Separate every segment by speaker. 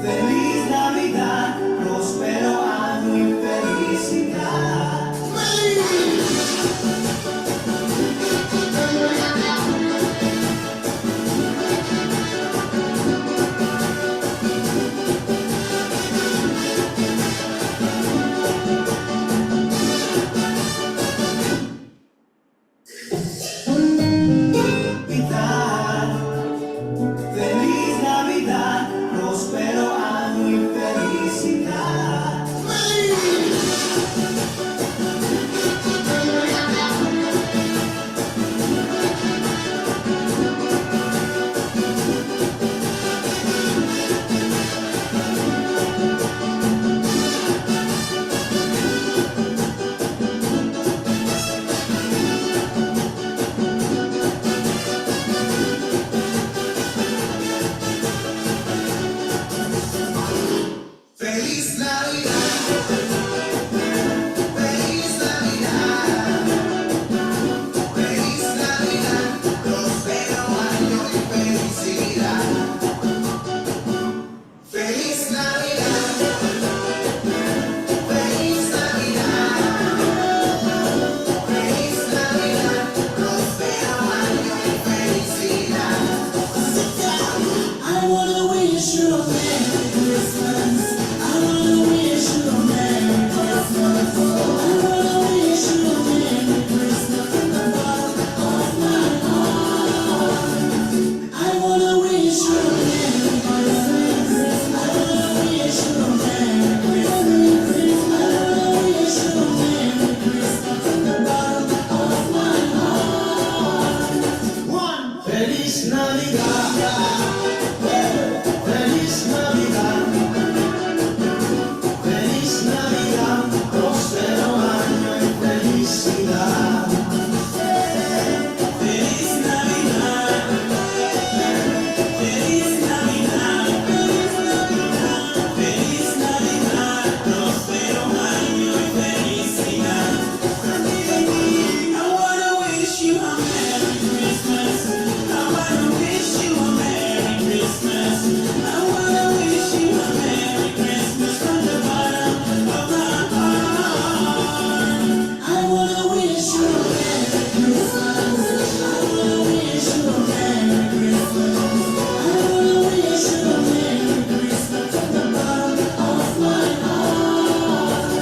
Speaker 1: Feliz Navidad, próspero año y felicidad. Feliz Navidad, próspero año y felicidad. Feliz Navidad, feliz Navidad, feliz Navidad, próspero año y felicidad. Feliz Navidad, feliz Navidad, feliz Navidad, próspero año y felicidad. I wanna wish you a Merry Christmas. I wanna wish you a Merry Christmas. I wanna wish you a Merry Christmas from the bottom of my heart. I wanna wish you a Merry Christmas. I wanna wish you a Merry Christmas. I wanna wish you a Merry Christmas from the bottom of my heart. One. Feliz Navidad. Feliz Navidad. Feliz Navidad, próspero año y felicidad. Feliz Navidad, feliz Navidad, feliz Navidad, próspero año y felicidad. I wanna wish you a Merry Christmas. I wanna wish you a Merry Christmas. I wanna wish you a Merry Christmas from the bottom of my heart. I wanna wish you a Merry Christmas. I wanna wish you a Merry Christmas. I wanna wish you a Merry Christmas from the bottom of my heart.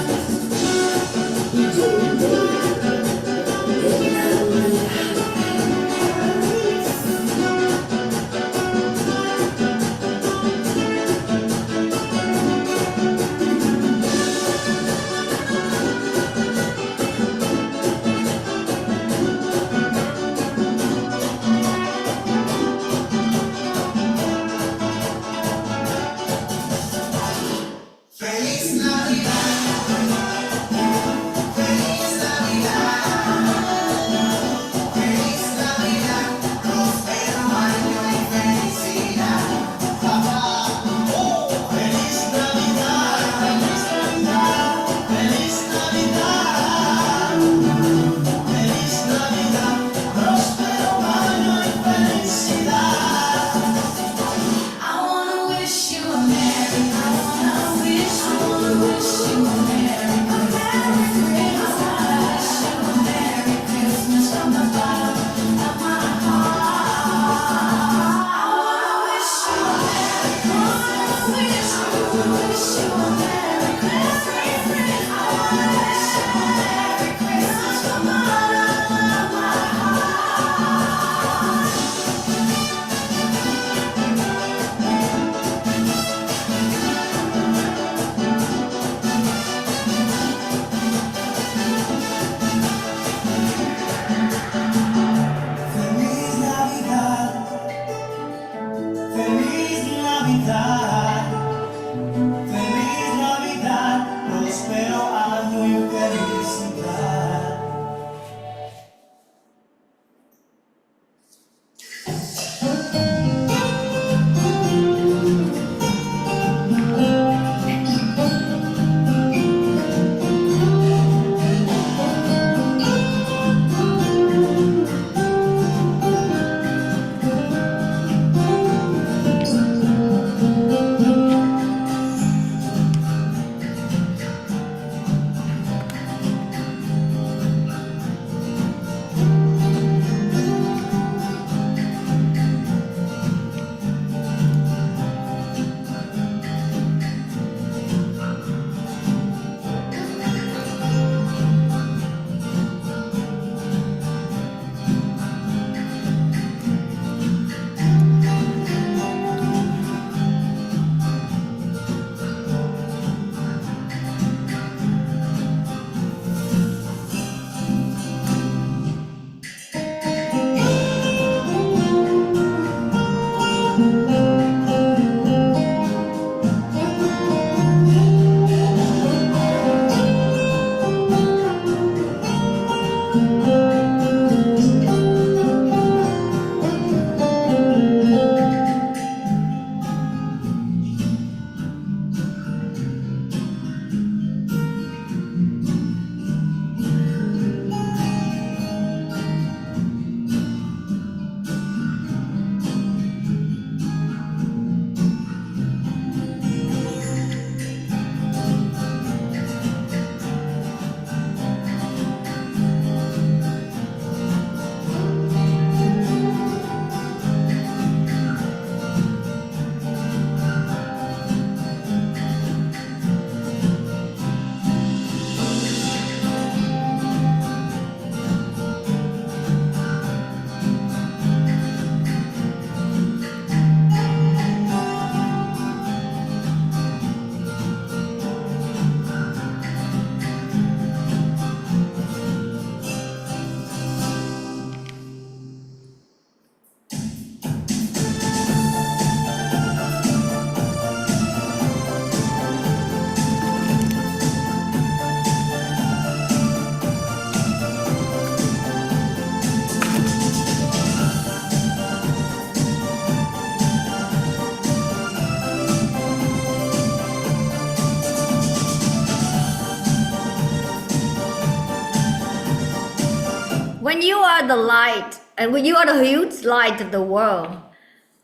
Speaker 2: When you are the light, and when you are the huge light of the world,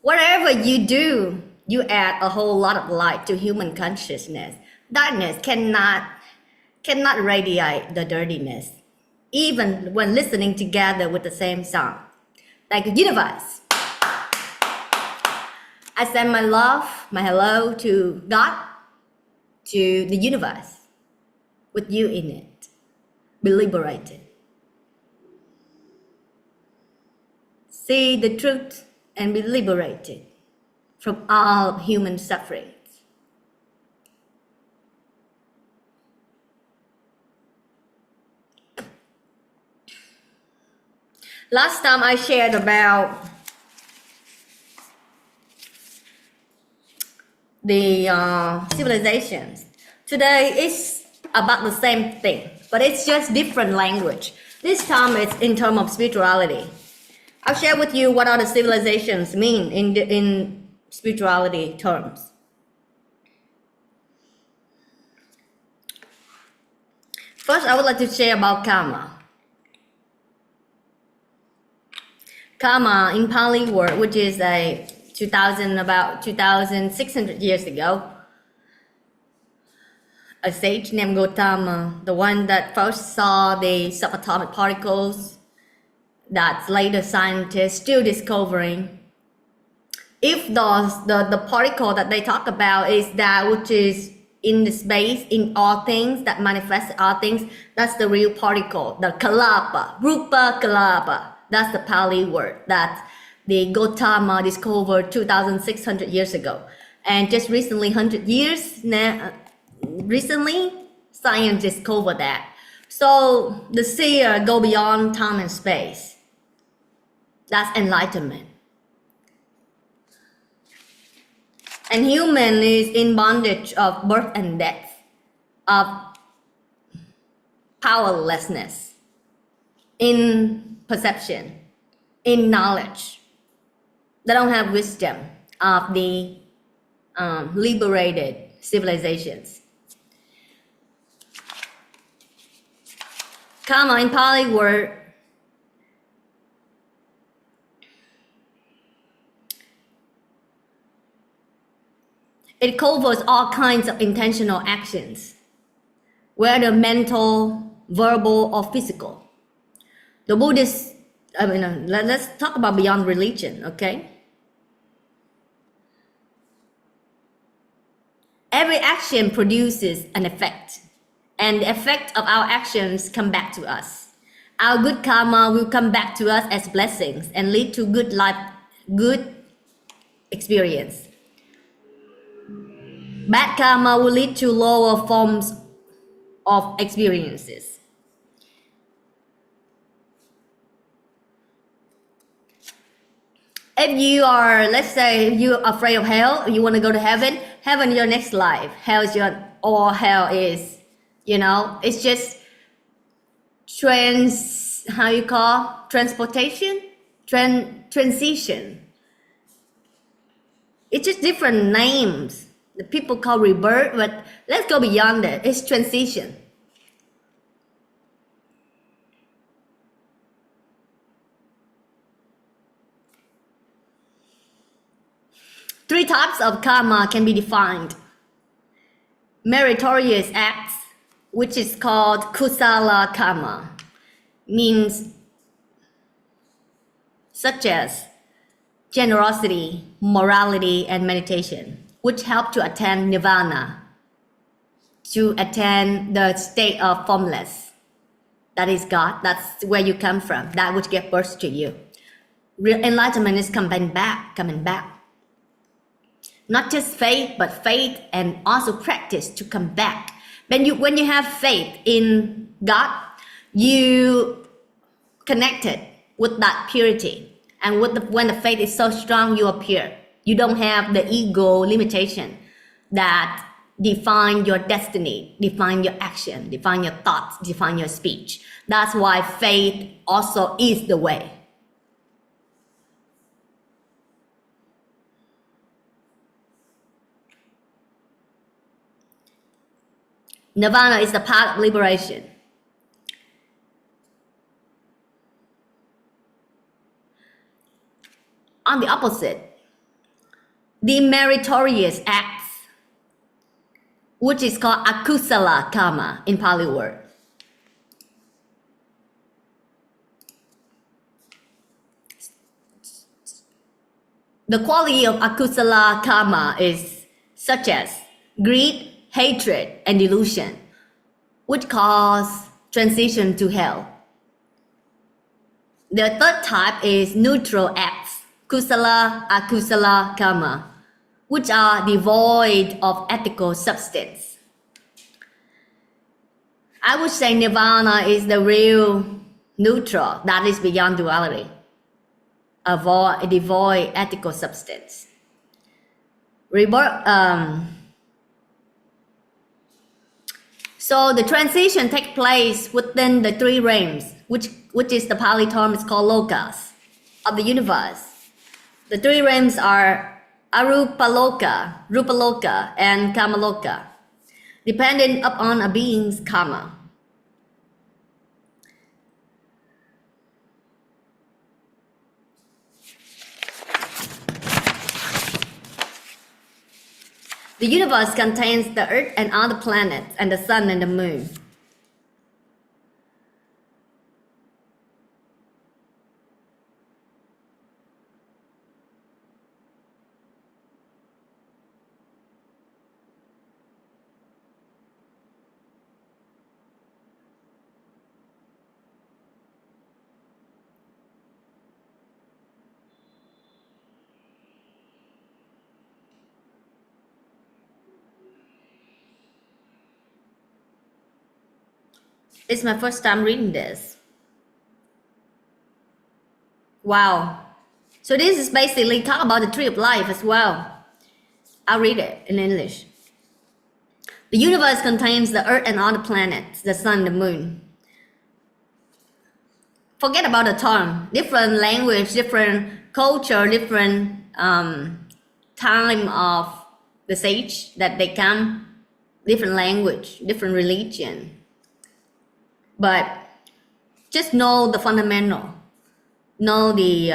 Speaker 2: whatever you do, you add a whole lot of light to human consciousness. Darkness cannot radiate the dirtiness, even when listening together with the same song. Like the universe. I send my love, my hello to God, to the universe, with you in it. Be liberated. See the truth and be liberated from all human sufferings. Last time I shared about the civilizations. Today is about the same thing, but it's just different language. This time it's in terms of spirituality. I'll share with you what are the civilizations mean in spirituality terms. First, I would like to share about karma. Karma in Pali word, which is about 2,600 years ago. A sage named Gautama, the one that first saw the subatomic particles that later scientists still discovering. If the particle that they talk about is that which is in the space, in all things, that manifests all things, that's the real particle, the kalapa, rupa kalapa. That's the Pali word that the Gautama discovered 2,600 years ago. And just recently, 100 years now, recently, science discovered that. So the seer go beyond time and space. That's enlightenment. And human is in bondage of birth and death, of powerlessness, in perception, in knowledge. They don't have wisdom of the liberated civilizations. Karma in Pali word it covers all kinds of intentional actions, whether mental, verbal, or physical. The Buddhist, let's talk about beyond religion, okay? Every action produces an effect, and the effect of our actions come back to us. Our good karma will come back to us as blessings and lead to good life, good experience. Bad karma will lead to lower forms of experiences. If you are, let's say, you're afraid of hell, you want to go to heaven, heaven is your next life. Hell is hell is, it's just transportation, transition. It's just different names. The people call rebirth, but let's go beyond that. It's transition. Three types of karma can be defined. Meritorious acts, which is called kusala karma, means such as generosity, morality, and meditation, which help to attain nirvana, to attain the state of formless. That is God. That's where you come from, that which gave birth to you. Real enlightenment is coming back. Not just faith, but faith and also practice to come back. When you have faith in God, you connected with that purity. And when the faith is so strong, you appear. You don't have the ego limitation that define your destiny, define your action, define your thoughts, define your speech. That's why faith also is the way. Nirvana is the path of liberation. On the opposite, the meritorious acts, which is called akusala karma in Pali word. The quality of akusala karma is such as greed, hatred, and delusion, which cause transition to hell. The third type is neutral acts, kusala, akusala karma, which are devoid of ethical substance. I would say nirvana is the real neutral that is beyond duality, devoid ethical substance. So the transition takes place within the three realms, which is the Pali term is called lokas of the universe. The three realms are arupaloka, rupaloka, and kamaloka, depending upon a being's karma. The universe contains the earth and other planets and the sun and the moon. It's my first time reading this. Wow. So this is basically talk about the tree of life as well. I'll read it in English. The universe contains the earth and other planets, the sun, the moon. Forget about the term. Different language, different culture, different time of the sage that they come, different language, different religion. But just know the fundamental, know the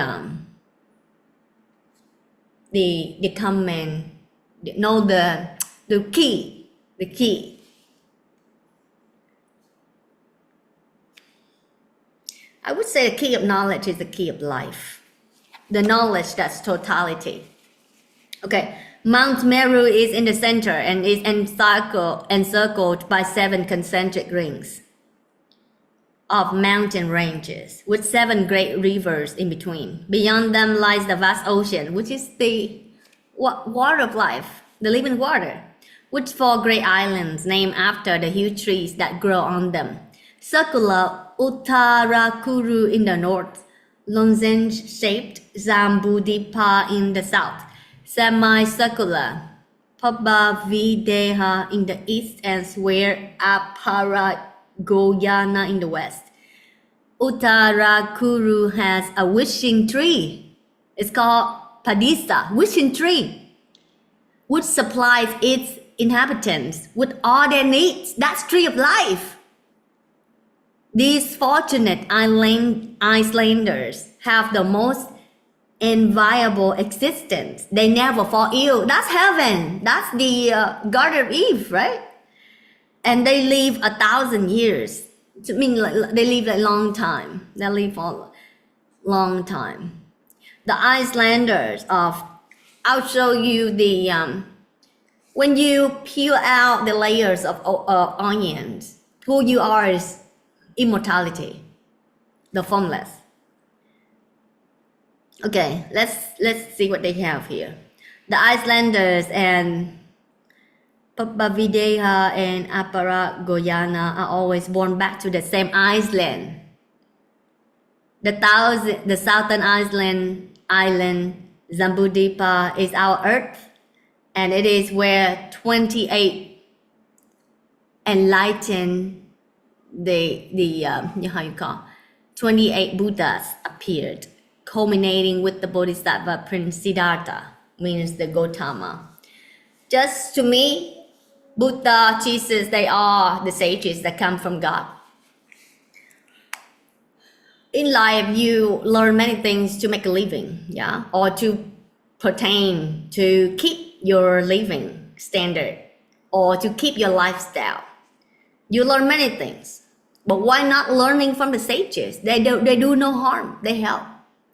Speaker 2: comment, know the key, the key. I would say the key of knowledge is the key of life. The knowledge that's totality. Okay, Mount Meru is in the center and is encircled by 7 concentric rings of mountain ranges with 7 great rivers in between. Beyond them lies the vast ocean, which is the water of life, the living water, with 4 great islands named after the huge trees that grow on them. Circular Uttarakuru in the north, lozenge-shaped Zambudipa in the south, semicircular Pabbavideha in the east, and Swear Goyana in the west. Uttarakuru has a wishing tree. It's called Padisa, wishing tree, which supplies its inhabitants with all their needs. That's tree of life. These fortunate Icelanders have the most enviable existence. They never fall ill. That's heaven. That's the Garden of Eve, right? And they live 1,000 years. I mean, like, they live a long time. They live for a long time. The Icelanders I'll show you the, when you peel out the layers of onions, who you are is immortality, the formless. Okay, let's see what they have here. The Icelanders and Pabbavideha and Goyana are always born back to the same island. The southern island Zambudipa is our earth, and it is where 28 enlightened how you call 28 Buddhas appeared, culminating with the Bodhisattva Prince Siddhartha, means the Gautama. Just to me, Buddha, Jesus, they are the sages that come from God. in life you learn many things to make a living, yeah, or to pertain to keep your living standard or to keep your lifestyle. You learn many things, but why not learning from the sages? They do no harm, they help.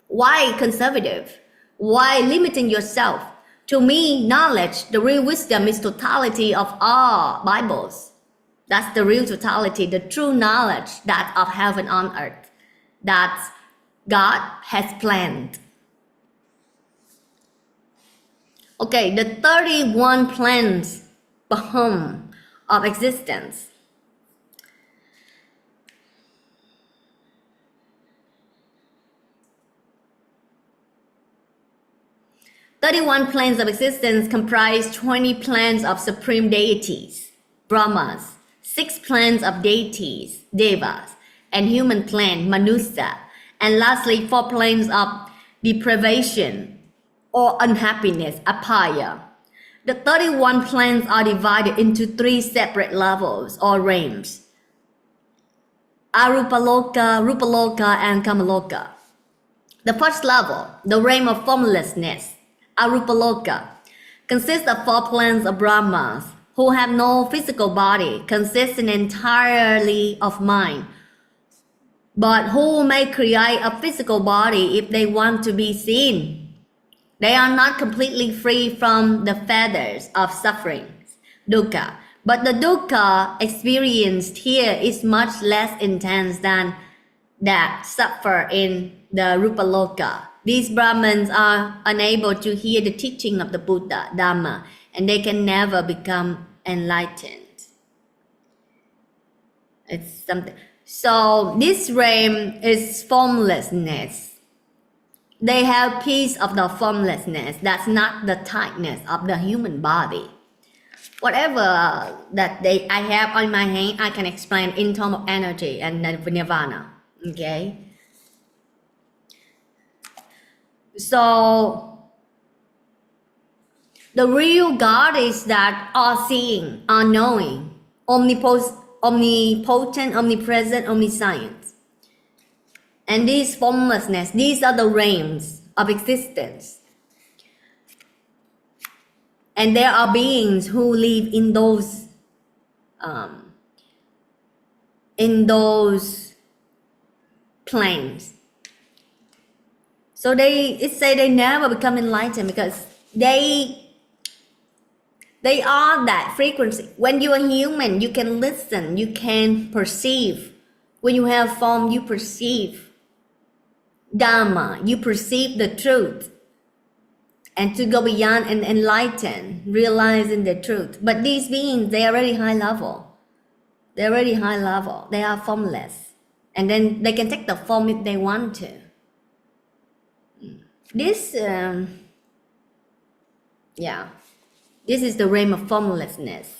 Speaker 2: Why conservative? Why limiting yourself? To me, knowledge, the real wisdom is totality of all Bibles. That's the real totality, the true knowledge that of heaven on earth, that God has planned. Okay, the 31 plans of existence. "31 planes of existence comprise 20 planes of supreme deities, Brahmas, 6 planes of deities, Devas, and human plane, Manusa, and lastly 4 planes of deprivation or unhappiness, Apaya. The 31 planes are divided into 3 separate levels or realms, Arupaloka, Rupaloka, and Kamaloka. The first level, the realm of formlessness, Arupaloka, consists of 4 planes of Brahmas who have no physical body, consisting entirely of mind, but who may create a physical body if they want to be seen. They are not completely free from the fetters of sufferings, dukkha, but the dukkha experienced here is much less intense than that suffer in the Rupaloka. These Brahmins are unable to hear the teaching of the Buddha, Dhamma, and they can never become enlightened. It's something. So this realm is formlessness. They have peace of the formlessness. That's not the tightness of the human body. Whatever that I have on my hand, I can explain in terms of energy and nirvana. Okay. So the real God is that all-seeing, all-knowing, omnipotent, omnipresent, omniscient. And this formlessness, these are the realms of existence. And there are beings who live in those planes. So it say they never become enlightened because they are that frequency. When you are human, you can listen, you can perceive. When you have form, you perceive Dhamma, you perceive the truth. And to go beyond and enlighten, realizing the truth. But these beings, they are already high level. They're already high level. They are formless. And then they can take the form if they want to. This is the realm of formlessness.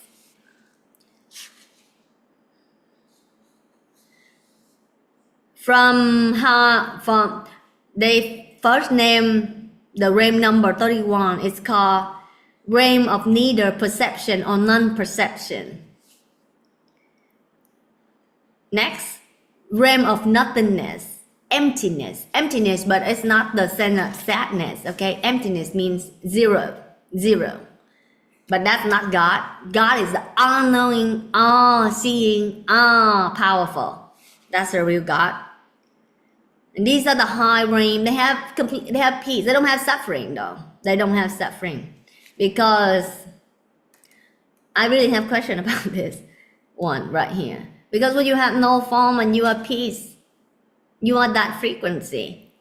Speaker 2: They first name the realm number 31. It's called realm of neither perception or non-perception. Next, realm of nothingness. Emptiness, but it's not the sense of sadness, okay? Emptiness means zero. But that's not God. God is the all-knowing, all-seeing, all-powerful. That's the real God. And these are the high realm. They have peace. They don't have suffering though. They don't have suffering. Because I really have a question about this one right here. Because when you have no form and you are peace, you are that frequency.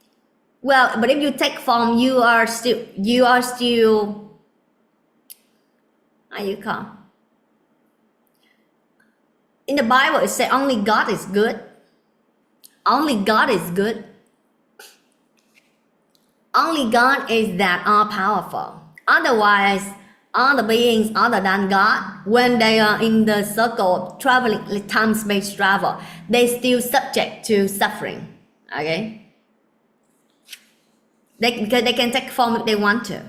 Speaker 2: Well, but if you take form, you are still, how you call? In the Bible, it says only God is good. Only God is good. Only God is that all-powerful. Otherwise, all the beings other than God, when they are in the circle of traveling, time-space travel, they still subject to suffering. Okay? Because they can take form if they want to.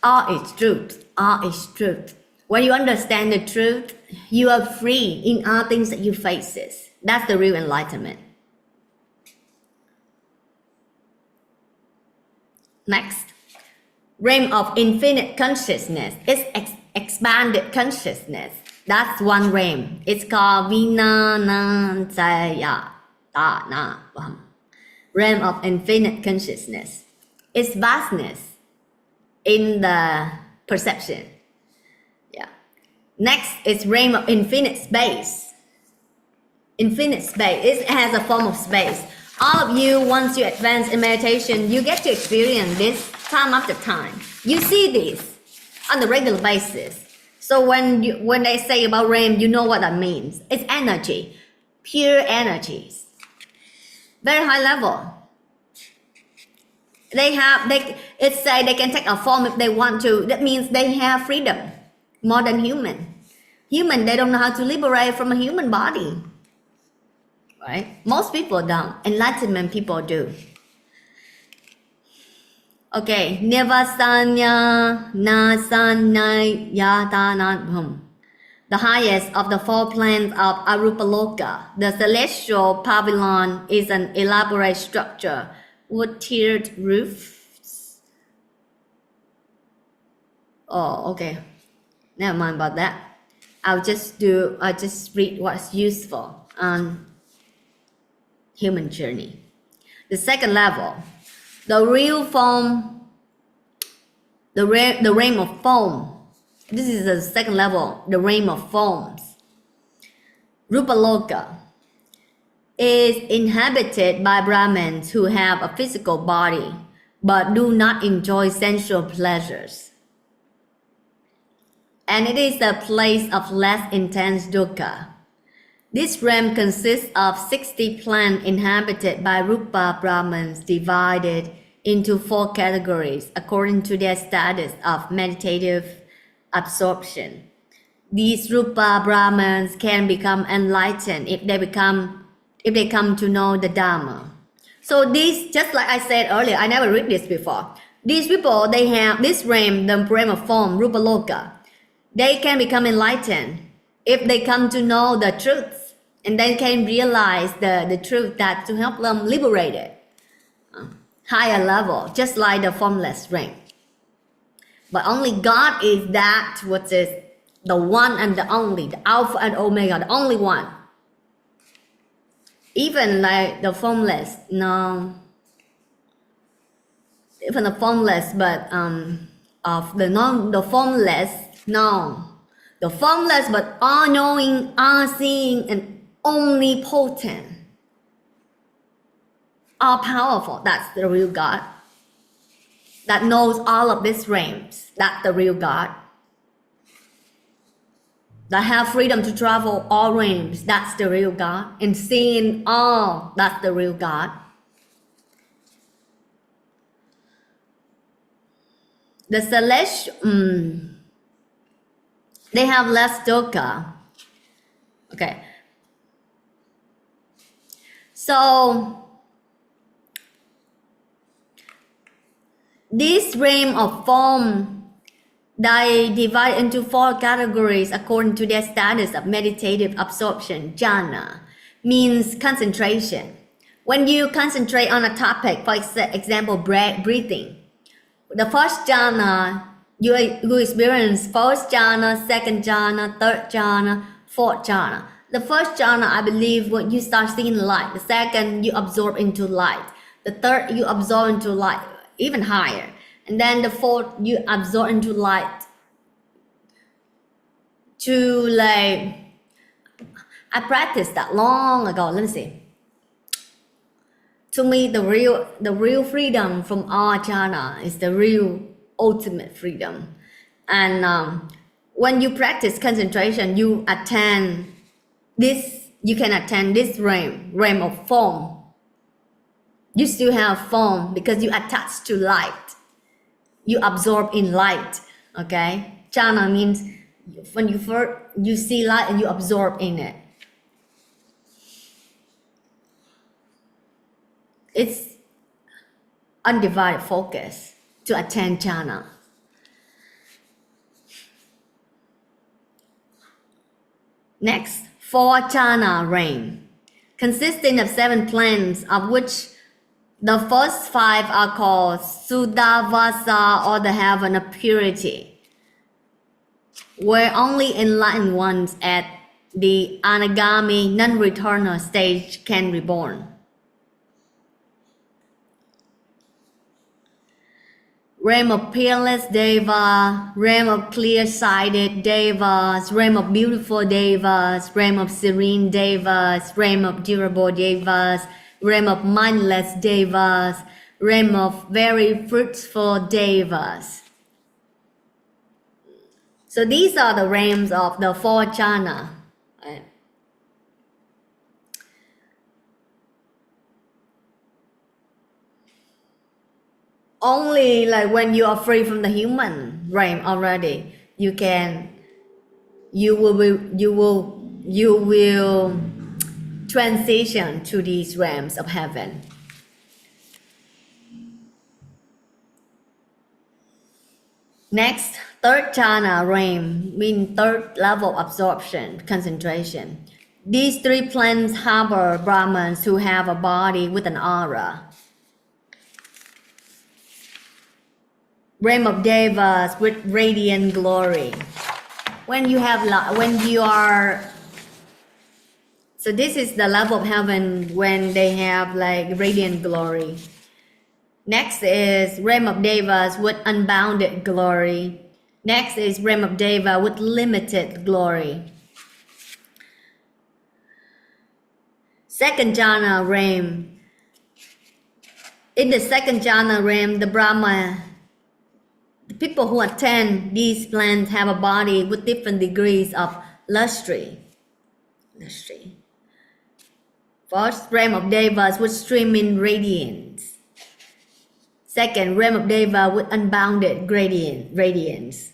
Speaker 2: All is truth. All is truth. When you understand the truth, you are free in all things that you faces. That's the real enlightenment. Next, realm of infinite consciousness. It's expanded consciousness. That's one realm. It's called Vinanantaya. Realm of infinite consciousness. It's vastness in the perception. Yeah. Next is realm of infinite space. Infinite space. It has a form of space. All of you, once you advance in meditation, you get to experience this time after time. You see this on a regular basis. So when they say about realm, you know what that means. It's energy, pure energies, very high level. It say they can take a form if they want to. That means they have freedom more than human. Human, they don't know how to liberate from a human body. Right? Most people don't. Enlightenment people do. Okay, Nirvasanya Nasanayatanatham. The highest of the 4 planes of Arupaloka, the celestial pavilion, is an elaborate structure with tiered roofs. Oh, okay. Never mind about that. I'll just read what's useful on human journey. The second level, the real form, the realm of form. This is the second level, the realm of forms. Rupaloka is inhabited by Brahmins who have a physical body but do not enjoy sensual pleasures. And it is a place of less intense dukkha. This realm consists of 60 planes inhabited by Rupa Brahmins divided into 4 categories according to their status of meditative absorption. These Rupa Brahmins can become enlightened if they come to know the Dharma. So these, just like I said earlier, I never read this before. These people, they have this realm, the realm of form, Rupa Loka. They can become enlightened if they come to know the truth, and they can realize the truth that to help them liberate it. Higher level, just like the formless realm. But only God is that what is the one and the only, the Alpha and Omega, the only one. Even like the formless, no. Even the formless, but of the formless, no. The formless, but all-knowing, all-seeing, and omnipotent, all-powerful. That's the real God. That knows all of these realms. That's the real God. That have freedom to travel all realms. That's the real God. And seeing all. That's the real God. The celestial, they have less dukkha. Okay. So this realm of form, they divide into 4 categories according to their status of meditative absorption. Jhana means concentration. When you concentrate on a topic, for example, breathing, the first jhana, you experience first jhana, second jhana, third jhana, fourth jhana. The first jhana, I believe, when you start seeing light. The second, you absorb into light. The third, you absorb into light, even higher. And then the fourth, you absorb into light. To like, I practiced that long ago. Let me see. To me, the real freedom from all jhana is the real ultimate freedom. And when you practice concentration, you attain this. You can attain this realm of form. You still have form because you attach to light. You absorb in light. Okay, jhana means when you see light and you absorb in it. It's undivided focus to attain jhana. Next, 4 jhana realm. consisting of 7 planes, of which the first 5 are called Sudavasa, or the heaven of purity, where only enlightened ones at the Anagami non-returner stage can reborn. Realm of peerless Deva, realm of clear-sighted Devas, realm of beautiful Devas, realm of serene Devas, realm of durable Devas, realm of mindless Devas, realm of very fruitful Devas. So these are the realms of the 4 jhana. Only like when you are free from the human realm already, you will transition to these realms of heaven. Next, 3rd jhana realm means 3rd level of absorption, concentration. These 3 planes harbor Brahmins who have a body with an aura. Realm of Devas with radiant glory. When you are, so this is the level of heaven when they have like radiant glory. Next is realm of Devas with unbounded glory. Next is realm of Deva with limited glory. 2nd jhana realm. In the 2nd jhana realm, the people who attend these planes have a body with different degrees of luxury. First, realm of Devas with streaming radiance. 2nd, realm of Deva with unbounded radiance.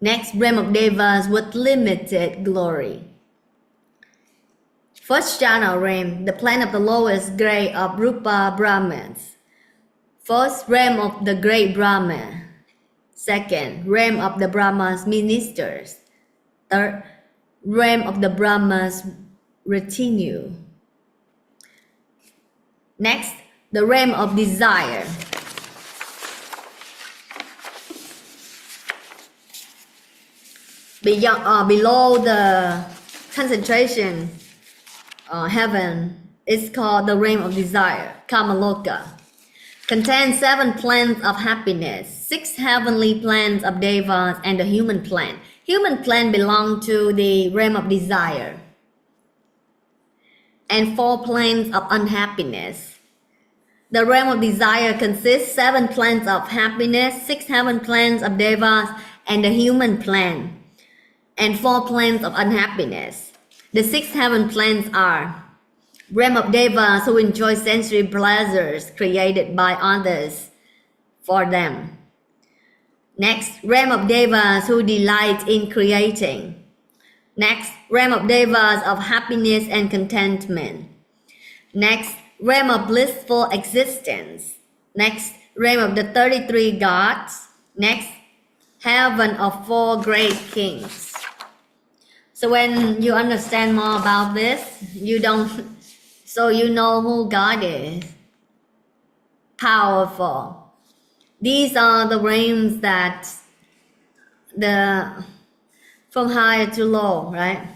Speaker 2: Next, realm of Devas with limited glory. 1st jhana realm, the plane of the lowest grade of Rupa Brahmins. 1st, realm of the great Brahma. 2nd, realm of the Brahma's ministers. 3rd, realm of the Brahma's retinue. Next, the realm of desire. Below the concentration heaven is called the realm of desire, Kamaloka. Contains 7 planes of happiness, 6 heavenly planes of Devas, and the human plane. Human plane belong to the realm of desire. And 4 planes of unhappiness. The realm of desire consists 7 planes of happiness, 6 heaven planes of Devas, and the human plane, and 4 planes of unhappiness. The 6 heaven planes are realm of Devas who enjoy sensory pleasures created by others for them. Next, realm of Devas who delight in creating. Next, realm of Devas of happiness and contentment. Next, realm of blissful existence. Next, realm of the 33 gods. Next, heaven of 4 great kings. So when you understand more about this, so you know who God is. Powerful. These are the realms that from high to low, right?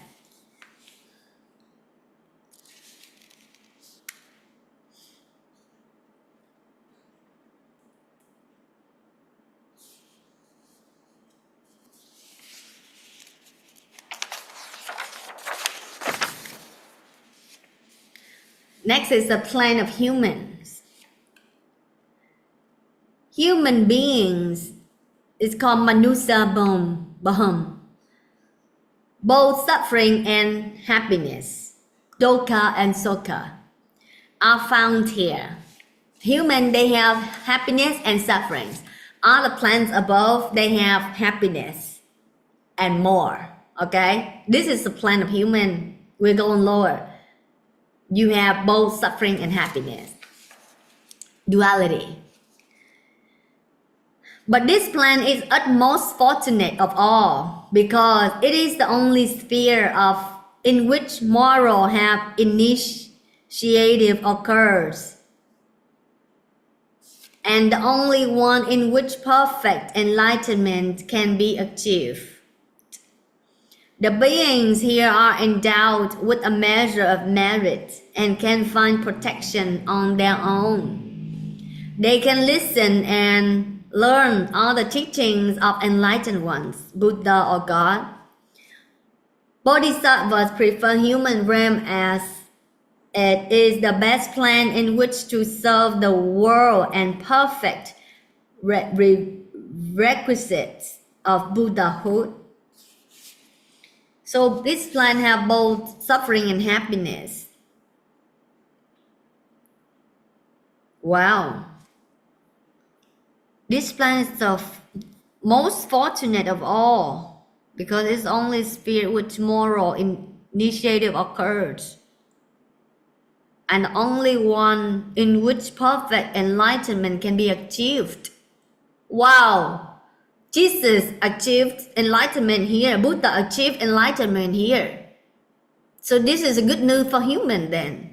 Speaker 2: Next is the plane of humans. Human beings is called Manusa Baham. Both suffering and happiness, Dukkha and Sukha, are found here. Human, they have happiness and sufferings. All the planes above, they have happiness and more. Okay? This is the plane of human. We're going lower. You have both suffering and happiness. Duality. But this plane is utmost fortunate of all because it is the only sphere in which moral have initiation occurs, and the only one in which perfect enlightenment can be achieved. The beings here are endowed with a measure of merit and can find protection on their own. They can listen and learn all the teachings of enlightened ones, Buddha or God. Bodhisattvas prefer human realm as it is the best plan in which to serve the world and perfect requisites of Buddhahood. So this plan have both suffering and happiness. Wow. This plan is the most fortunate of all because it's only spirit which moral initiative occurs, and only one in which perfect enlightenment can be achieved. Wow! Jesus achieved enlightenment here. Buddha achieved enlightenment here. So this is a good news for human then.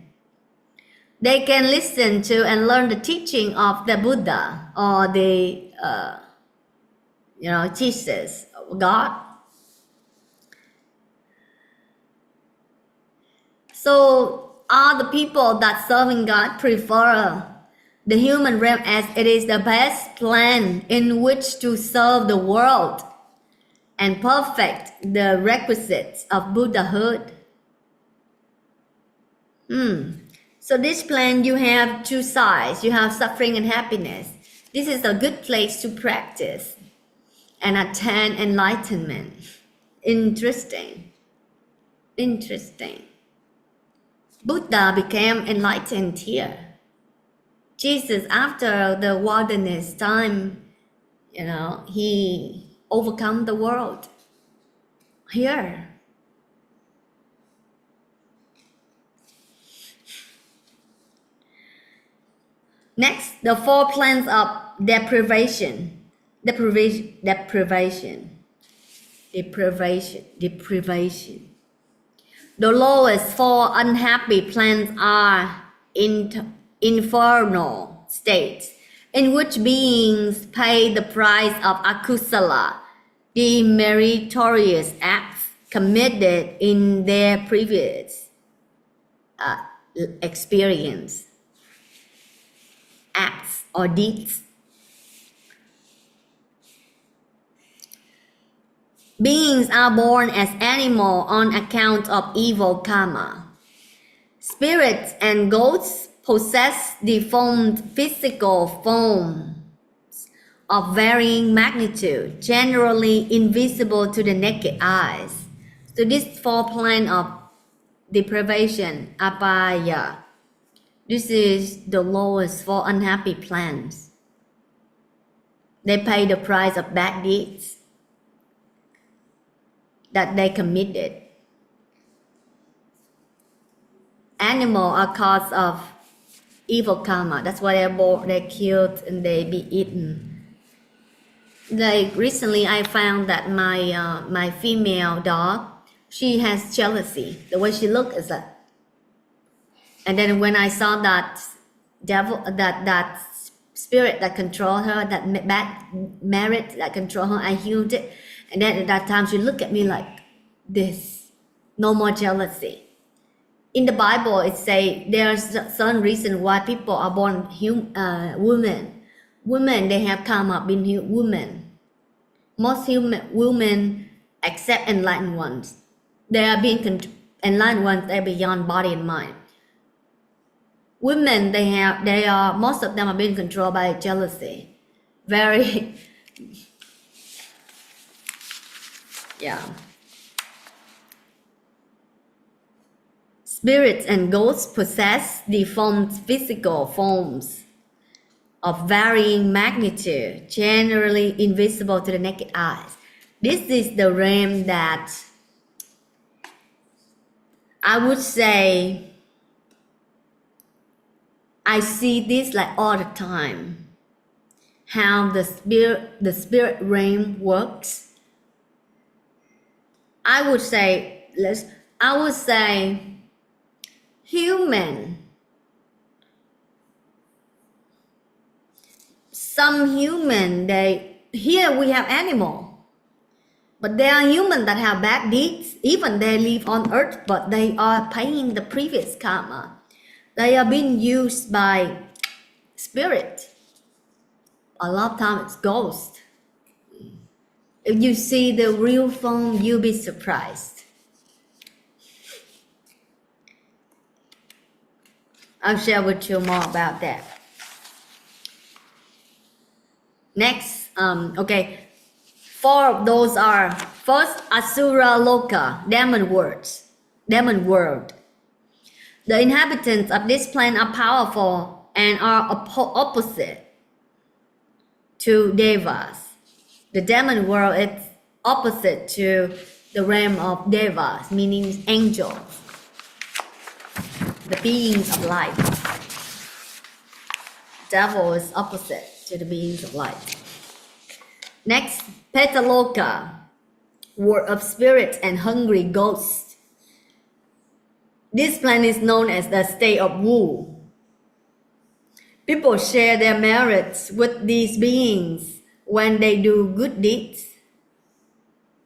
Speaker 2: They can listen to and learn the teaching of the Buddha or the Jesus, God. So all the people that serving God prefer the human realm as it is the best plan in which to serve the world and perfect the requisites of Buddhahood. So this plan, you have two sides. You have suffering and happiness. This is a good place to practice and attain enlightenment. Interesting. Buddha became enlightened here. Jesus, after the wilderness time, he overcome the world here. Next, the four plans of deprivation. The lowest four unhappy plans are infernal states, in which beings pay the price of akusala, the meritorious acts committed in their previous experience, acts or deeds. Beings are born as animals on account of evil karma. Spirits and ghosts possess deformed physical forms of varying magnitude, generally invisible to the naked eyes. So this four plans of deprivation, apaya, this is the lowest for unhappy plans. They pay the price of bad deeds that they committed. Animals are cause of evil karma. That's why they're killed and they be eaten. Like recently, I found that my female dog, she has jealousy. The way she looks is that. And then when I saw that devil, that spirit that control her, that bad merit that control her, I healed it. And then at that time, she looked at me like this. No more jealousy. In the Bible, it says there's some reason why people are born women. Women, they have karma being women. Most women except enlightened ones. They are being enlightened ones. They're beyond body and mind. Women, most of them are being controlled by jealousy. Very, yeah. Spirits and ghosts possess deformed physical forms of varying magnitude, generally invisible to the naked eyes. This is the realm that I would say I see this like all the time. How the spirit realm works. I would say human some human, here we have animal, but there are humans that have bad deeds. Even they live on earth, but they are paying the previous karma. They are being used by spirit. A lot of times it's ghost. If you see the real form, you'll be surprised. I'll share with you more about that. Next, okay, 4 of those are: first, Asura Loka, demon world. The inhabitants of this plane are powerful and are opposite to Devas. The demon world is opposite to the realm of Devas, meaning angels, the beings of light. Devil is opposite to the beings of light. Next, Petaloka, world of spirits and hungry ghosts. This planet is known as the state of Wu. People share their merits with these beings when they do good deeds.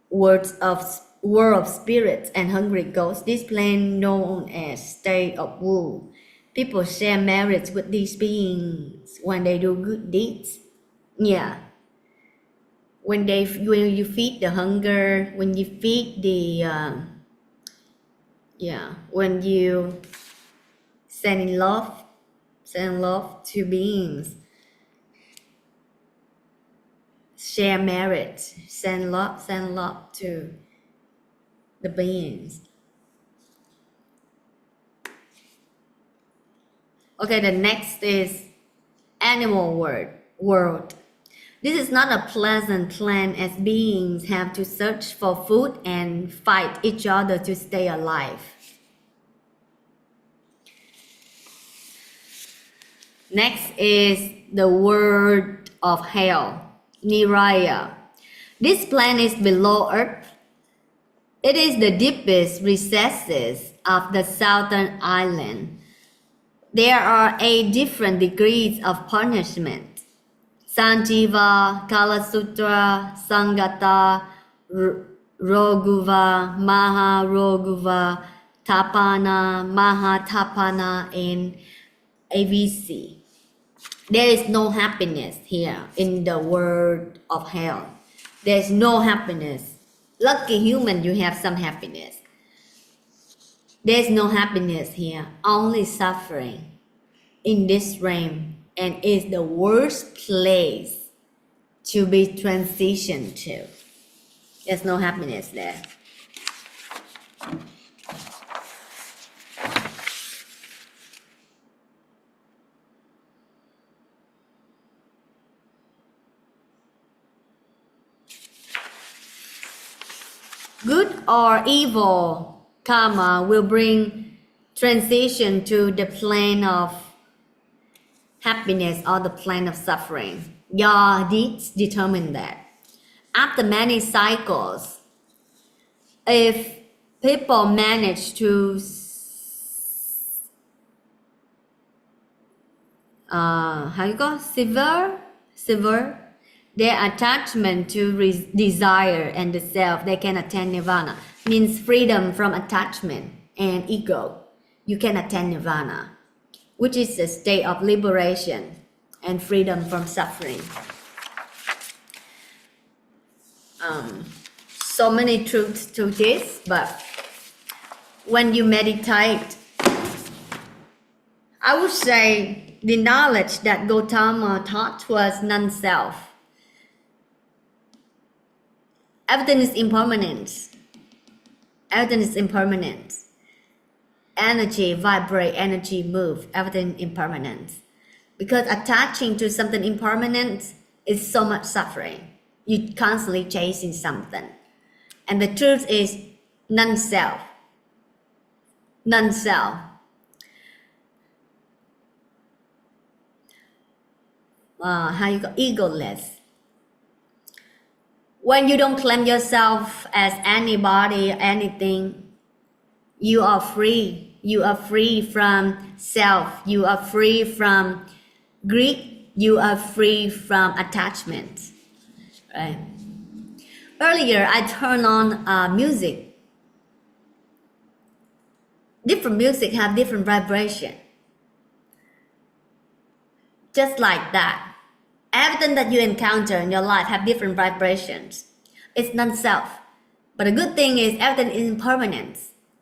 Speaker 2: World of spirits and hungry ghosts. This planet known as state of Wu. People share merits with these beings when they do good deeds. Yeah. When you feed the hunger, when you feed the when you send love to beings, share merit, send love to the beings. Okay, the next is animal world. This is not a pleasant plan, as beings have to search for food and fight each other to stay alive. Next is the world of hell, Niraya. This planet is below Earth. It is the deepest recesses of the southern island. There are 8 different degrees of punishment: Sanjiva, Kalasutra, Sangata, Roguva, Maharoguva, Tapana, Mahatapana, and AVC. There is no happiness here in the world of hell. There is no happiness. Lucky human, you have some happiness. There is no happiness here, only suffering in this realm, and is the worst place to be transitioned to. There's no happiness there. Good or evil karma will bring transition to the plane of happiness or the plane of suffering. Your deeds determine that. After many cycles, if people manage to sever their attachment to desire and the self, they can attain nirvana. Means freedom from attachment and ego. You can attain nirvana, which is a state of liberation and freedom from suffering. So many truths to this, but when you meditate, I would say the knowledge that Gautama taught was non-self. Everything is impermanent. Everything is impermanent. Energy vibrate, energy move, everything impermanent. Because attaching to something impermanent is so much suffering. You're constantly chasing something. And the truth is non-self. Non-self. Egoless. When you don't claim yourself as anybody, anything, you are free. You are free from self. You are free from greed. you are free from attachment, right? Earlier, I turned on music. Different music have different vibration. Just like that. Everything that you encounter in your life have different vibrations. It's non-self. But the good thing is everything is impermanent.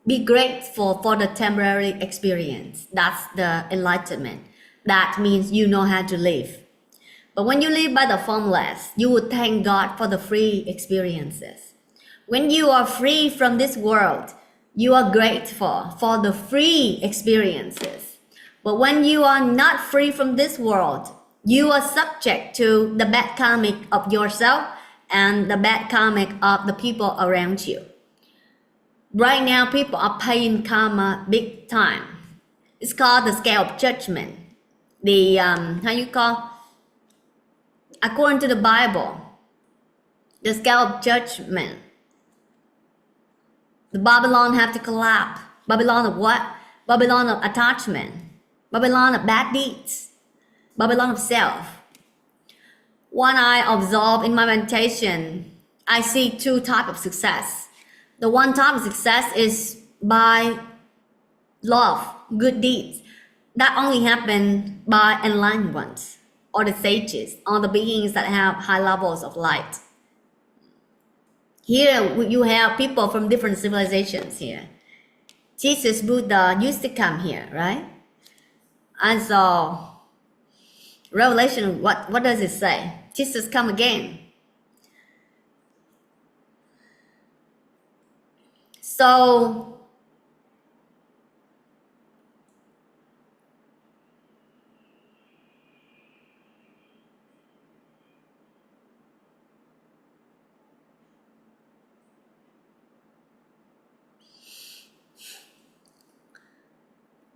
Speaker 2: Be grateful for the temporary experience. That's the enlightenment. That means you know how to live. But when you live by the formless, you would thank God for the free experiences. When you are free from this world, you are grateful for the free experiences. But when you are not free from this world, you are subject to the bad karmic of yourself and the bad karmic of the people around you. Right now, people are paying karma big time. It's called the scale of judgment. The, according to the Bible, the scale of judgment. The Babylon have to collapse. Babylon of what? Babylon of attachment. Babylon of bad deeds. Babylon of self. When I observe in my meditation, I see two types of success. The one type of success is by love, good deeds. That only happen by enlightened ones, or the sages, or the beings that have high levels of light. Here you have people from different civilizations here. Jesus, Buddha used to come here, right? And so, Revelation, what does it say? Jesus come again. So,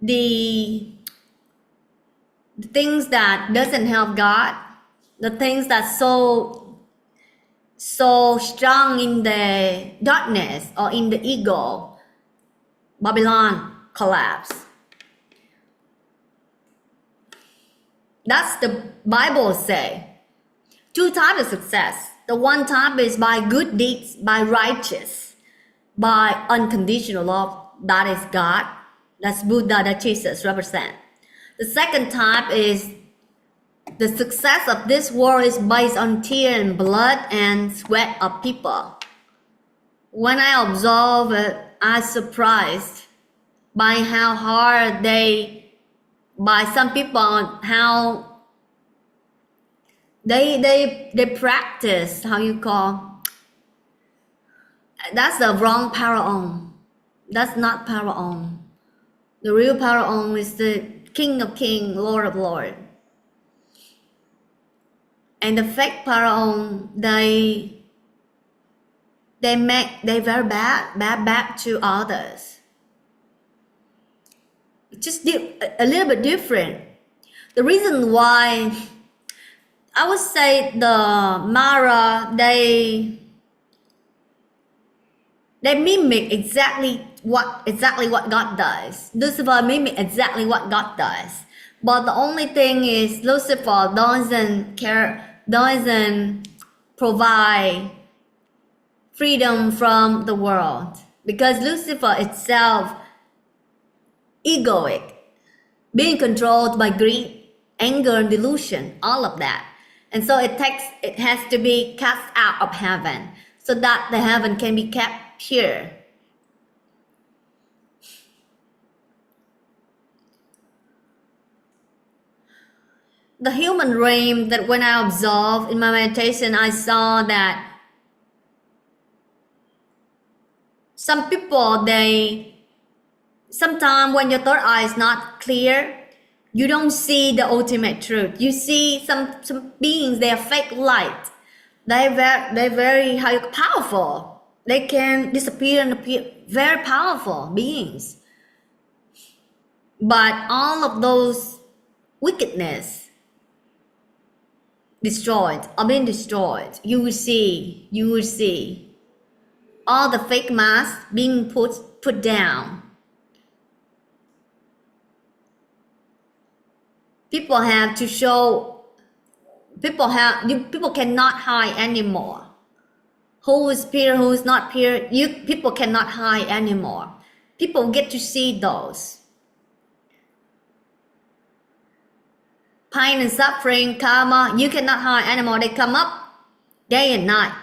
Speaker 2: the things that doesn't help God, the things that so strong in the darkness or in the ego, Babylon collapse. That's the Bible say. Two types of success. The one type is by good deeds, by righteous, by unconditional love. That is God. That's Buddha that Jesus represent. The second type is the success of this world is based on tear and blood and sweat of people. When I observe it, I'm surprised by how hard by some people, how they practice, that's the wrong power on. That's not power on. The real power on is the King of Kings, Lord of Lords. And the fake power on, they very bad to others. Just a little bit different. The reason why I would say the Mara, they mimic exactly what God does. Lucifer mimic exactly what God does. But the only thing is Lucifer doesn't provide freedom from the world, because Lucifer itself egoic, being controlled by greed, anger, and delusion, all of that. And so it has to be cast out of heaven so that the heaven can be kept pure. The human realm, that when I observed in my meditation, I saw that some people, sometimes when your third eye is not clear, you don't see the ultimate truth. You see some beings, they are fake light. They're very powerful. They can disappear and appear, very powerful beings. But all of those wickedness destroyed or being destroyed, you will see all the fake masks being put down. People have to show People cannot hide anymore. Who is pure, who is not pure, people cannot hide anymore. People get to see those. Pain and suffering, karma, you cannot hide anymore. They come up day and night.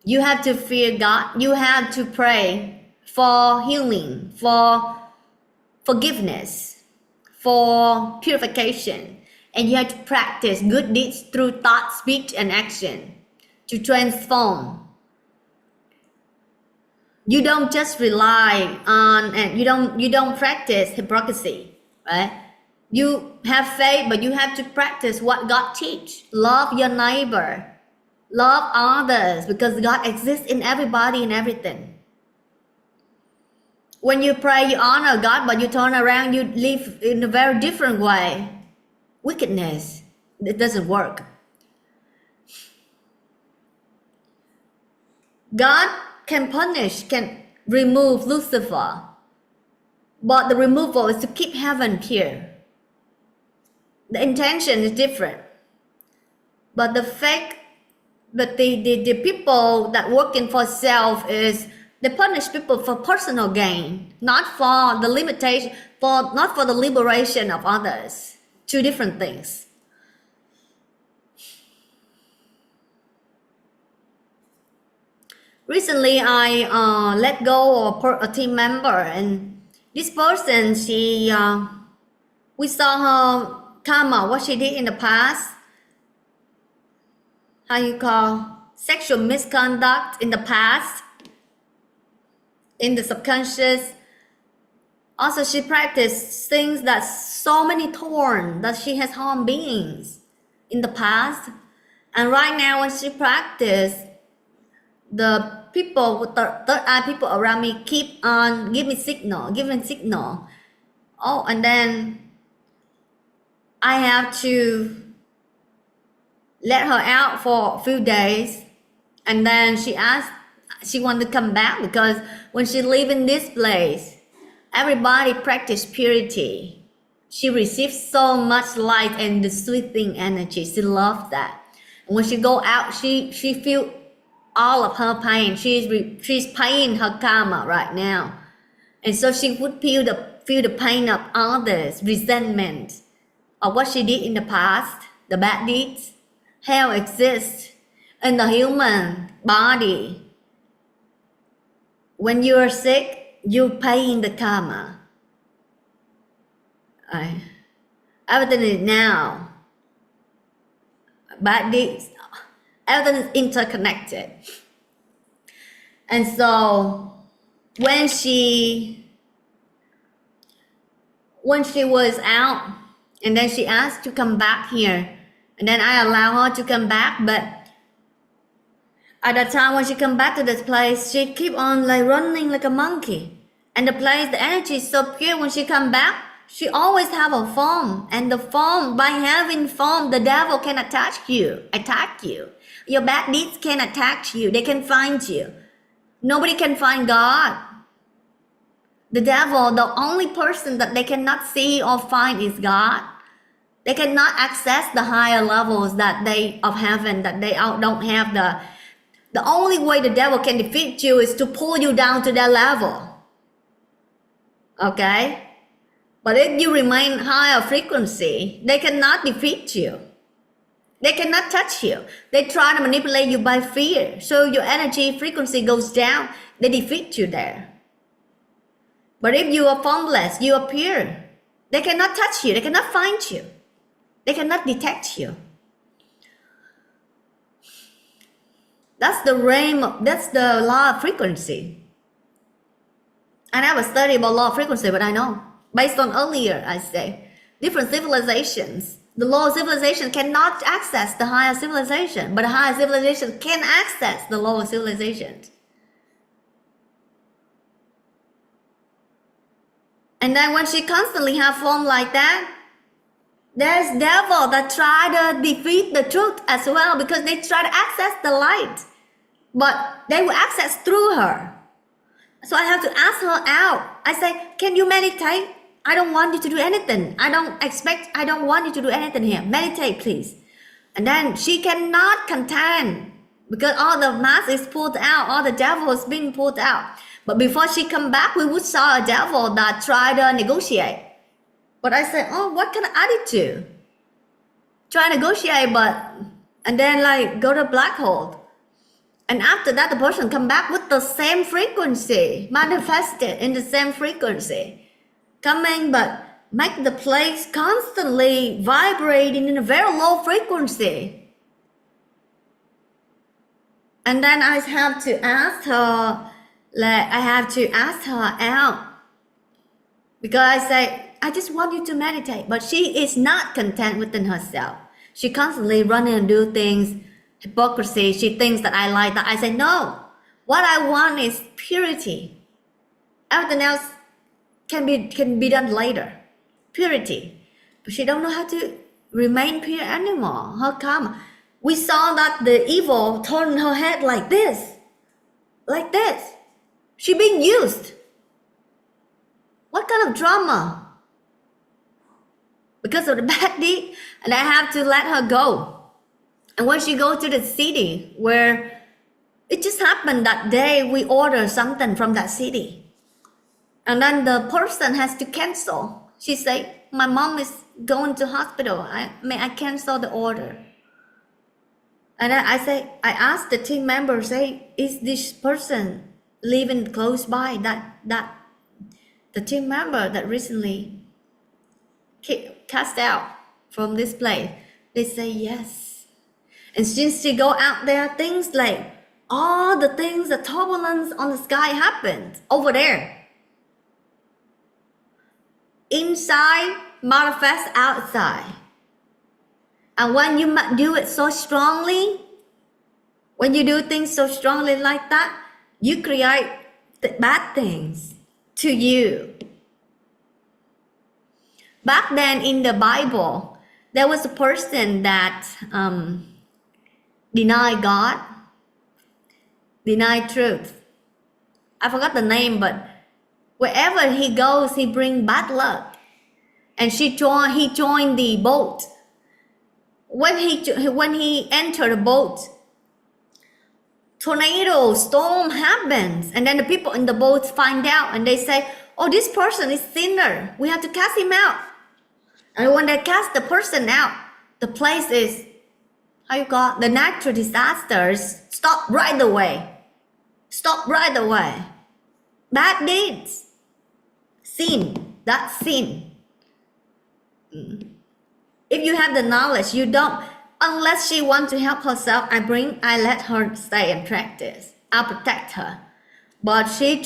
Speaker 2: You have to fear God. You have to pray for healing, for forgiveness, for purification. And you have to practice good deeds through thought, speech, and action to transform. You don't just rely on, and you don't practice hypocrisy, right? You have faith, but you have to practice what God teach. Love your neighbor. Love others, because God exists in everybody and everything. When you pray, you honor God, but you turn around, you live in a very different way. Wickedness, it doesn't work. God can punish, can remove Lucifer, but the removal is to keep heaven pure. The intention is different. But the people that working for self is they punish people for personal gain, not for the limitation, not for the liberation of others. Two different things. Recently, I let go of a team member, and this person, we saw her karma, what she did in the past. How you call sexual misconduct in the past, in the subconscious. Also, she practiced things that so many thorns that she has harmed beings in the past. And right now, when she practice, the people with third eye people around me keep on giving signal. Oh, and then I have to let her out for a few days, and then she wanted to come back, because when she live in this place, everybody practice purity. She receives so much light and the soothing energy. She loves that. And when she go out, she feel all of her pain. She's paying her karma right now, and so she would feel the pain of others, resentment of what she did in the past, the bad deeds. Hell exists in the human body. When you are sick, you're paying the karma. Everything is now. Bad deeds, everything is interconnected. And so when she was out, and then she asked to come back here, and then I allow her to come back. But at that time when she come back to this place, she keep on like running like a monkey. And the place, the energy is so pure. When she come back, she always have a form. And the form, by having form, the devil can attack you. Your bad deeds can attack you. They can find you. Nobody can find God. The devil, the only person that they cannot see or find is God. They cannot access the higher levels of heaven, that they don't have the only way the devil can defeat you is to pull you down to their level. Okay? But if you remain higher frequency, they cannot defeat you. They cannot touch you. They try to manipulate you by fear. So your energy frequency goes down. They defeat you there. But if you are formless, you are pure. They cannot touch you. They cannot find you. They cannot detect you. That's the law of frequency. I never studied about law of frequency, but I know. Based on earlier, I say, different civilizations. The lower civilization cannot access the higher civilization, but the higher civilization can access the lower civilizations. And then when she constantly have form like that, there's devil that try to defeat the truth as well, because they try to access the light, but they will access through her. So I have to ask her out. I say, can you meditate? I don't want you to do anything. I don't want you to do anything here. Meditate, please. And then she cannot contend because all the mask is pulled out, all the devil is being pulled out. But before she come back, we would saw a devil that tried to negotiate. But I said, oh, what kind of attitude? Try to negotiate, and then like go to black hole. And after that, the person come back with the same frequency, manifested in the same frequency. Coming, but make the place constantly vibrating in a very low frequency. And then I have to ask her, out. Because I say, I just want you to meditate. But she is not content within herself. She constantly running and do things, hypocrisy. She thinks that I like that. I say, no. What I want is purity. Everything else can be done later. Purity. But she don't know how to remain pure anymore. Her karma. We saw that the evil turned her head like this. Like this. She being used. What kind of drama? Because of the bad deed, and I have to let her go. And when she go to the city where it just happened that day, we order something from that city. And then the person has to cancel. She say, my mom is going to hospital. May I cancel the order? And I asked the team member, say, is this person living close by that the team member that recently cast out from this place? They say yes. And since she go out there, things like all the things, the turbulence on the sky happened over there. Inside manifest outside. And when you do it so strongly, when you do things so strongly like that, you create the bad things to you. Back then in the Bible, there was a person that denied God, denied truth. I forgot the name, but wherever he goes, he brings bad luck. And he joined the boat. When he entered the boat, tornado, storm happens. And then the people in the boat find out and they say, oh, this person is sinner. We have to cast him out. And when they cast the person out, the place is, the natural disasters stop right away. Stop right away. Bad deeds. Sin. That's sin. If you have the knowledge, you don't, unless she wants to help herself, I let her stay and practice. I'll protect her. But she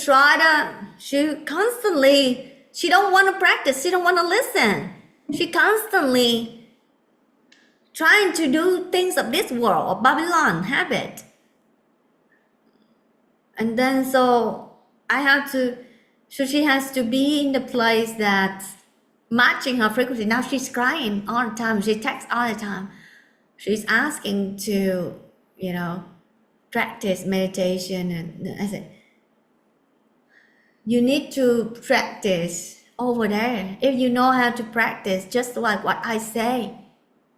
Speaker 2: constantly, she don't want to practice. She don't want to listen. She constantly trying to do things of this world, of Babylon habit. And then so she has to be in the place that matching her frequency. Now she's crying all the time. She texts all the time. She's asking to, practice meditation. And I said, you need to practice over there. If you know how to practice, just like what I say,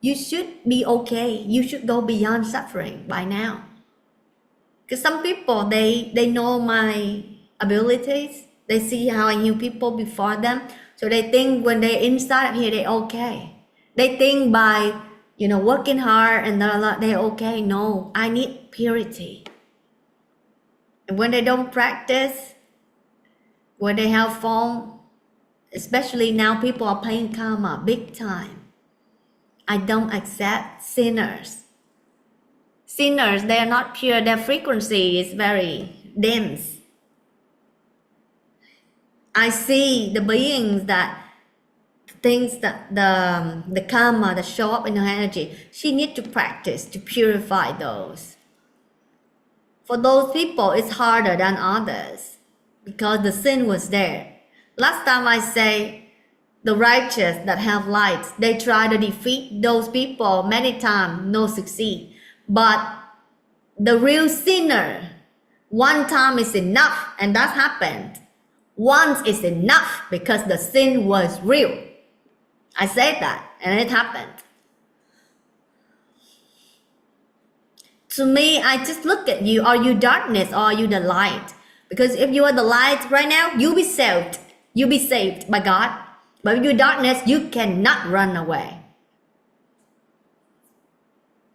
Speaker 2: you should be okay. You should go beyond suffering by now. Because some people, they know my abilities. They see how I heal people before them. So they think when they're inside here, they're okay. They think by, working hard and they're okay. No, I need purity. And when they don't practice, when they have fun, especially now people are paying karma big time. I don't accept sinners. Sinners, they are not pure. Their frequency is very dense. I see the beings things that the karma that show up in her energy, she needs to practice to purify those. For those people, it's harder than others because the sin was there. Last time I say, the righteous that have light, they try to defeat those people many times, no succeed. But the real sinner, one time is enough, and that happened. Once is enough because the sin was real. I said that and it happened. To me, I just look at you. Are you darkness or are you the light? Because if you are the light right now, you'll be saved. You'll be saved by God. But if you're darkness, you cannot run away.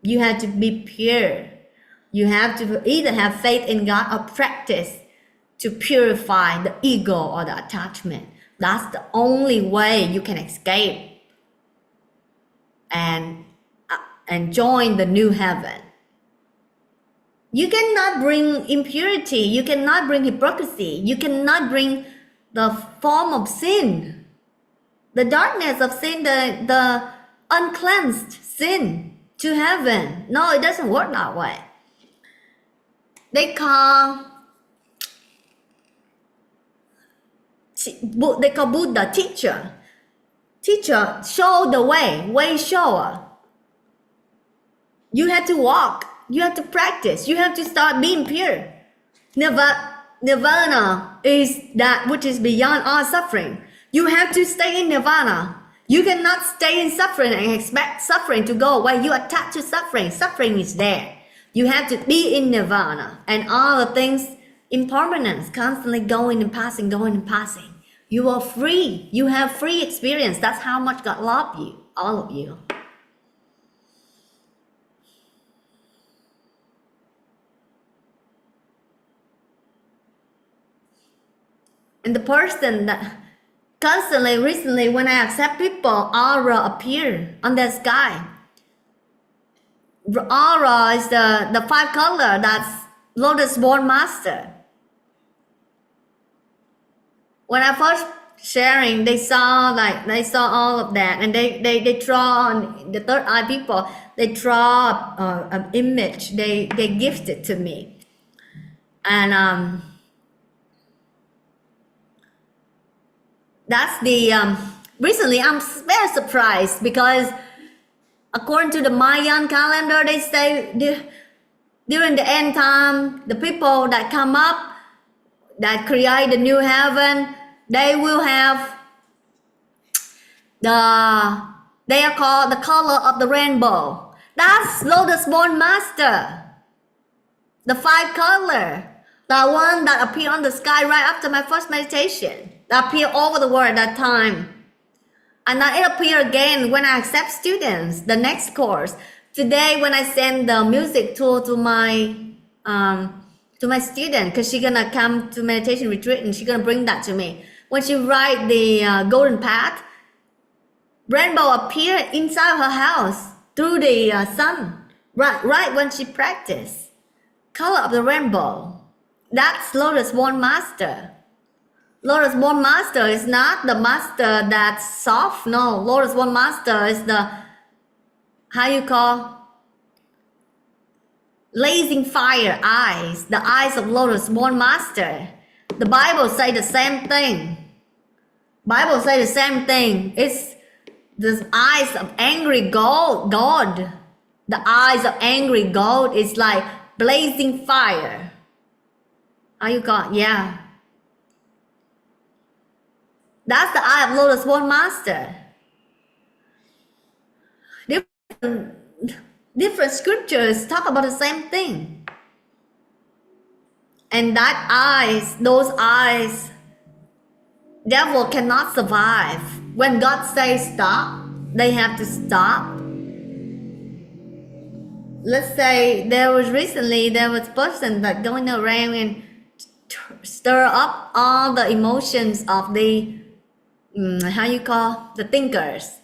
Speaker 2: You have to be pure. You have to either have faith in God or practice to purify the ego or the attachment. That's the only way you can escape and join the new heaven. You cannot bring impurity. You cannot bring hypocrisy. You cannot bring the form of sin, the darkness of sin, the uncleansed sin to heaven. No, it doesn't work that way. They call Buddha teacher. Teacher, show the way shower. You have to walk. You have to practice. You have to start being pure. Nirvana is that which is beyond all suffering. You have to stay in nirvana. You cannot stay in suffering and expect suffering to go away. You attach to suffering. Suffering is there. You have to be in nirvana. And all the things, impermanence, constantly going and passing, going and passing. You are free. You have free experience. That's how much God loves you. All of you. And the person that constantly, recently, when I accept people, aura appear on the sky. Aura is the 5 color that's Lotus Born Master. When I first sharing, they saw all of that, and they draw on the third eye people. They draw an image. They gift it to me, and that's the recently I'm very surprised because according to the Mayan calendar, they say during the end time, the people that come up, that create the new heaven, they will have they are called the color of the rainbow. That's Lotus Born Master. The 5 color, the one that appeared on the sky right after my first meditation, that appeared over the world at that time. And then it appeared again when I accept students, the next course. Today, when I send the music tool to my student, because she's gonna come to meditation retreat and she's gonna bring that to me. When she write the golden path, rainbow appear inside her house through the sun, right when she practice. Color of the rainbow. That's Lotus Born Master. Lotus Born Master is not the master that's soft. No, Lotus Born Master is the, how you call, blazing fire eyes, the eyes of Lotus Born Master. The Bible say the same thing. Bible say the same thing. It's the eyes of angry God. The eyes of angry God is like blazing fire. How you call? Yeah. That's the eye of Lotus Born Master. Different scriptures talk about the same thing. And that eyes, those eyes, devil cannot survive. When God says stop, they have to stop. Let's say there was a person that going around and stir up all the emotions of the how you call, the thinkers.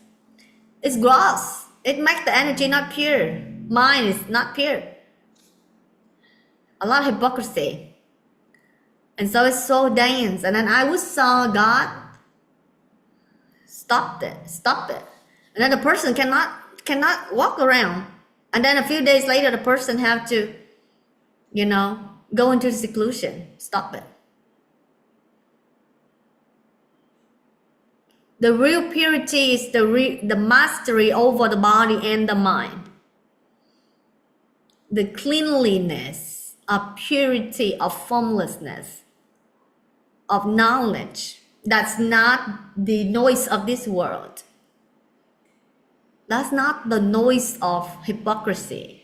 Speaker 2: It's gross. It makes the energy not pure. Mind is not pure. A lot of hypocrisy. And so it's so dense. And then I would saw God stop it. And then the person cannot walk around. And then a few days later, the person have to, go into seclusion. Stop it. The real purity is the mastery over the body and the mind. The cleanliness of purity of formlessness. of knowledge. That's not the noise of this world. That's not the noise of hypocrisy.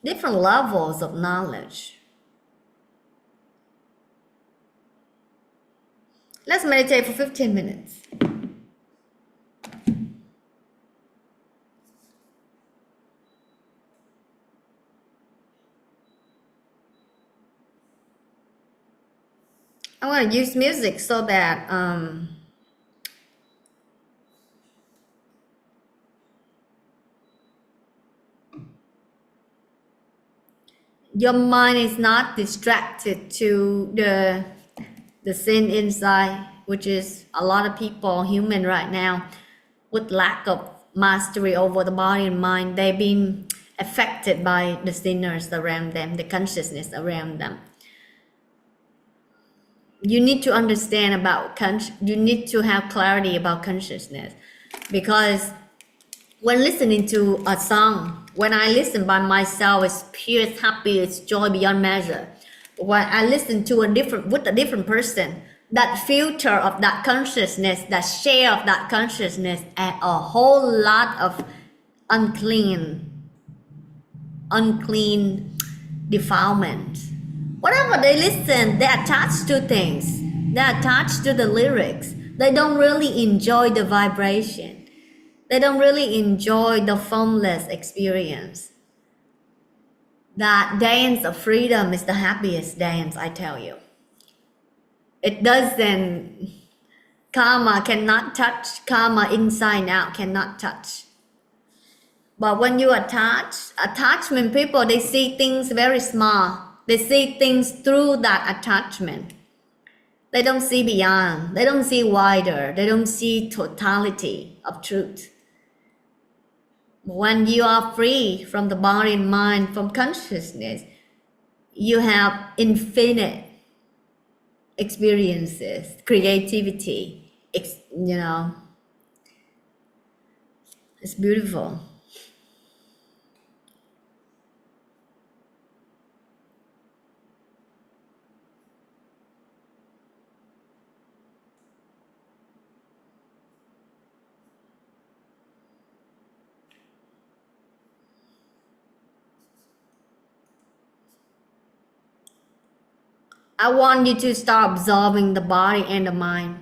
Speaker 2: Different levels of knowledge. Let's meditate for 15 minutes. I want to use music so that your mind is not distracted to the sin inside, which is a lot of people, human right now, with lack of mastery over the body and mind. They've been affected by the sinners around them, the consciousness around them. You need to understand about you need to have clarity about consciousness, because when listening to a song, when I listen by myself, it's pure, it's happy, it's joy beyond measure. When I listen to a different person, that filter of that consciousness, that share of that consciousness, add a whole lot of unclean defilement. Whatever they listen, they attach to things. They attach to the lyrics. They don't really enjoy the vibration. They don't really enjoy the formless experience. That dance of freedom is the happiest dance, I tell you. It doesn't, karma cannot touch, karma inside out cannot touch. But when you attachment people, they see things very small. They see things through that attachment. They don't see beyond. They don't see wider. They don't see totality of truth. When you are free from the body and mind, from consciousness, you have infinite experiences, creativity, it's beautiful. I want you to start absorbing the body and the mind.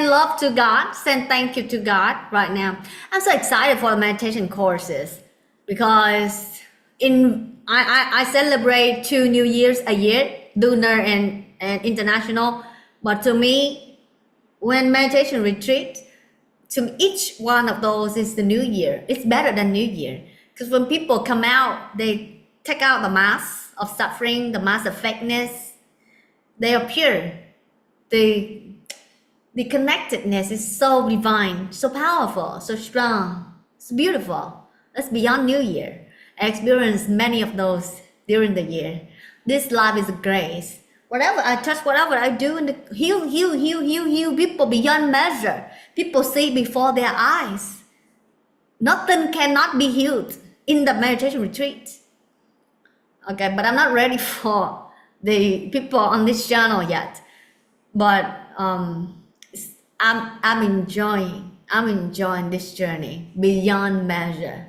Speaker 2: send love to God, send thank you to God right now. I'm so excited for the meditation courses because I celebrate 2 New Years a year, lunar and international. But to me, when meditation retreat, to each one of those is the new year. It's better than New Year. Because when people come out, they take out the mask of suffering, the mask of fakeness. They appear. The connectedness is so divine, so powerful, so strong, it's beautiful. That's beyond New Year. I experienced many of those during the year. This life is a grace. Whatever I touch, whatever I do, and heal people beyond measure. People see before their eyes. Nothing cannot be healed in the meditation retreat. Okay, but I'm not ready for the people on this channel yet. But I'm enjoying this journey beyond measure.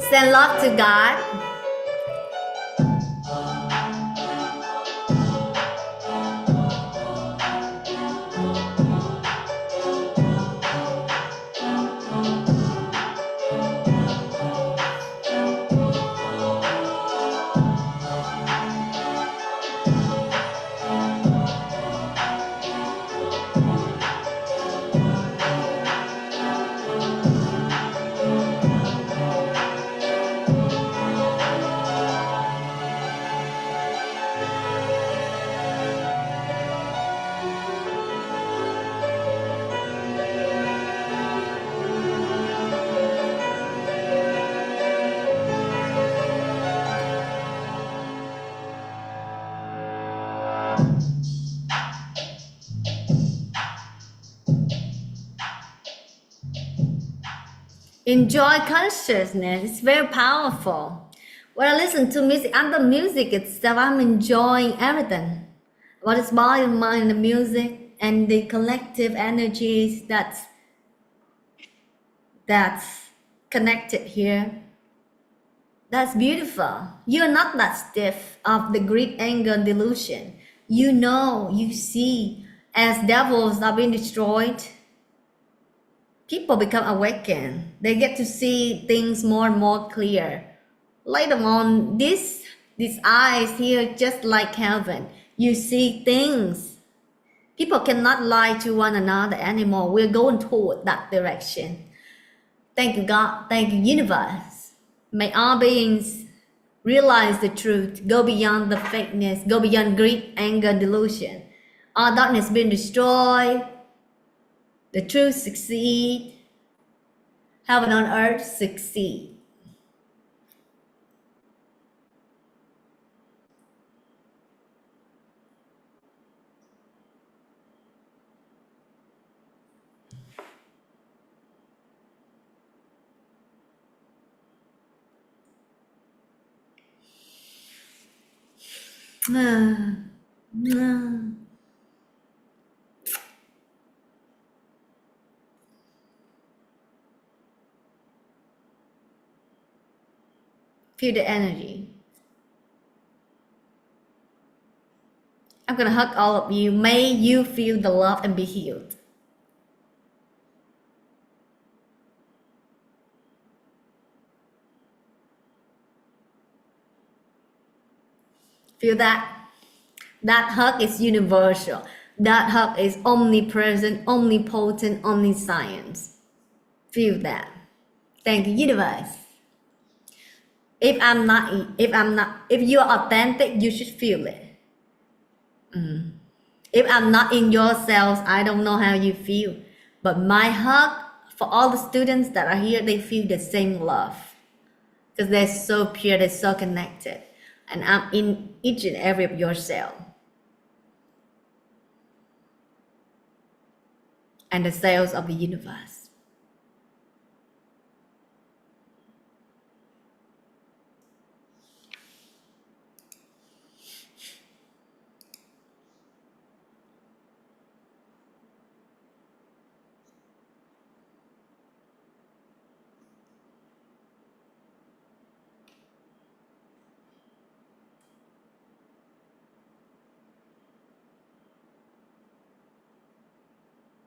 Speaker 2: Send love to God. Enjoy consciousness. It's very powerful. When I listen to music and the music itself, I'm enjoying everything. What is body and mind, the music and the collective energies that's connected here. That's beautiful. You're not that stiff of the greed, anger, delusion. You know, you see, as devils are being destroyed, people become awakened. They get to see things more and more clear. Later on, these eyes here, just like heaven, you see things. People cannot lie to one another anymore. We're going toward that direction. Thank you, God. Thank you, universe. May all beings realize the truth, go beyond the fakeness, go beyond greed, anger, delusion. All darkness being destroyed, the truth succeed, heaven on earth succeed. Feel the energy. I'm gonna hug all of you. May you feel the love and be healed. Feel that? That hug is universal. That hug is omnipresent, omnipotent, omniscience. Feel that. Thank you, universe. If you're authentic, you should feel it. If I'm not in yourselves, I don't know how you feel. But my hug for all the students that are here, they feel the same love. Because they're so pure, they're so connected. And I'm in each and every of your cell. And the cells of the universe.